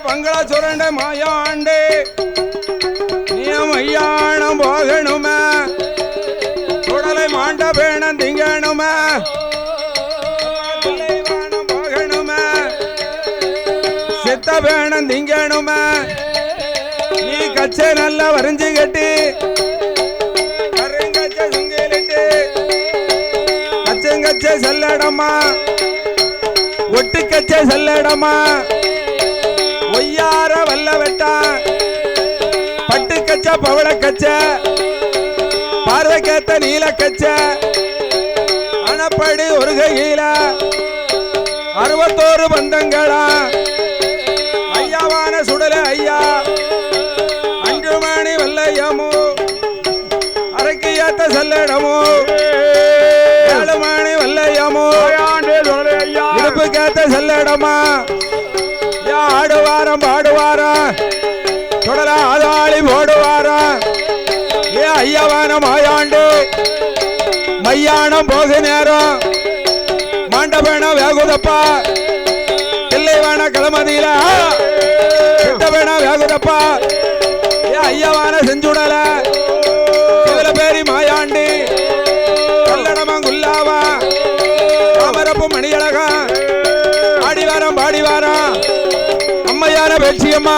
பங்கள சுரண்ட மாயாண்டே நீமையானம் போகணுமே சுடலை மாண்ட பேணம் திங்கணுமே போகணுமே சித்த பேணம் திங்கணுமே நீ கச்சை நல்லா வரைஞ்சு கட்டி கருங்கச்சை சுங்கிலிட்டு கச்சை செல்லடமா ஒட்டு கச்சை செல்லடமா ஒய்யார வல்ல வெட்டா பட்டு கச்சை பவள கச்சை பார்வைக்கேத்த நீல கச்சை அணப்படி ஒரு கையில 61 பந்தங்களா ஐயாவான சுடல ஐயா அஞ்சுமணி வல்லையமோ அரைக்கு ஏத்த செல்லடமோ 7 மணி வல்லையமோ இடுப்பு கேத்த செல்லடமா ஆடுவாரம் பாடுவாரம் தொடர ஆதாளி போடுவாரம் ஏ ஐயவான மாயாண்டு மையானம் போகு நேரம் மாண்டபேணம் வேகுதப்பா தில்லைவான கிளமதியில சித்தபேணம் வேகுதப்பா ஏ ஐயவான செஞ்சுடல இதுல பேரி மாயாண்டி கல்லடமா குல்லாவா தாமரப்பு மணியழகா ஆடிவாரம் பாடிவாரம் அம்மையான பேச்சியம்மா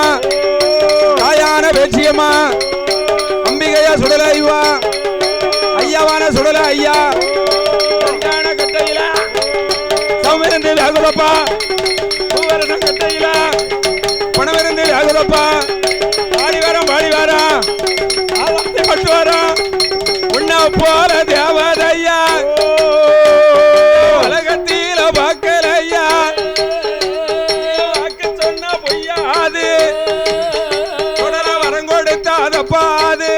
தாயான பேச்சியம்மா அம்பிகையா சுடல ஐயா ஐயாவான சுடல ஐயா கட்டையில சௌமிருந்து வேகுதப்பா பூவரச கட்டையில பணமிருந்து வேகுதப்பா பாடிவாரம் பட்டுவாரம் உன்ன போல தேவதையா உலகத்தில பார்க்கலையா வாக்கு சொன்ன பொய்யாது தொடர வரம் கொடுத்தாதப்பாது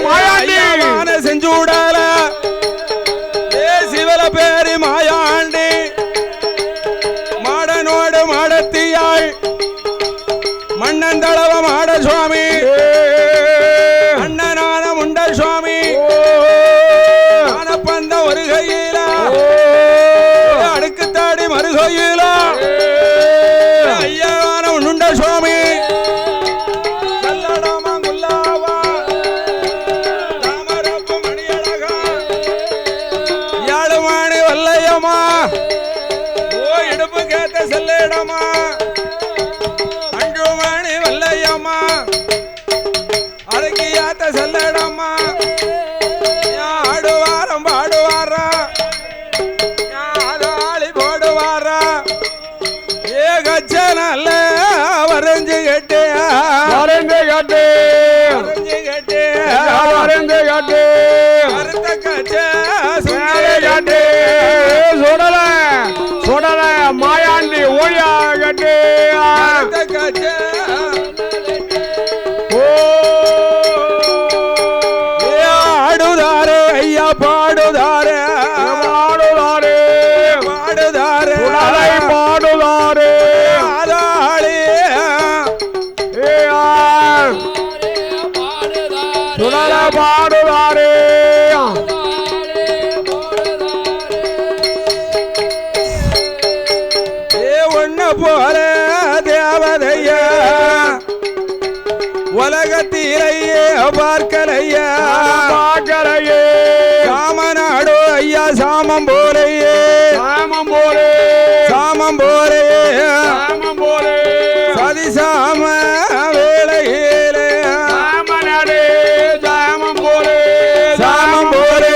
மாயாண்டி செஞ்சு விடல ஏ சிவல பேரு மாயாண்டி மாடனோடு மாடத்தியாள் மன்னந்தளவ மாட சுவாமி அண்ணனான முண்ட சுவாமி ஆனப்பந்த ஒரு கையில அடுக்கு தாடி மறுகையில ஐயாவான உண்ட சுவாமி கல்லடமா குல்லாவா தாமரப்பு மணியழகா 7 மணி வல்லையம்மா ஓ இடுப்பு கேத்த செல்லிடமா 5 மணி வல்லையம்மா அரைக்கு ஏத்த செல்லடமா ஆடுவாரம் பாடுவாரா ஆதாளி போடுவாரா ஏ கச்ச நல்ல வரைஞ்சு கட்டு கருத்த கச்ச சுடல சுடல மாயாண்டி ஓயா கட்டு கச்ச ஆடுதாரே ஐயா பாடுதாரே பாடுதாரே பாடுதாரே பாடுதாரே ஆதாளி சுடல பாடுதாரே ஏ ஒன்ன போல தேவதையா உலகத்திலேயே பார்க்கலையா சாமநாடு ஐயா சாமம் போலையே சதி சாம வேளையிலே சாமம் போலே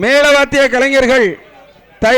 மேலவாத்திய கலைஞர்கள்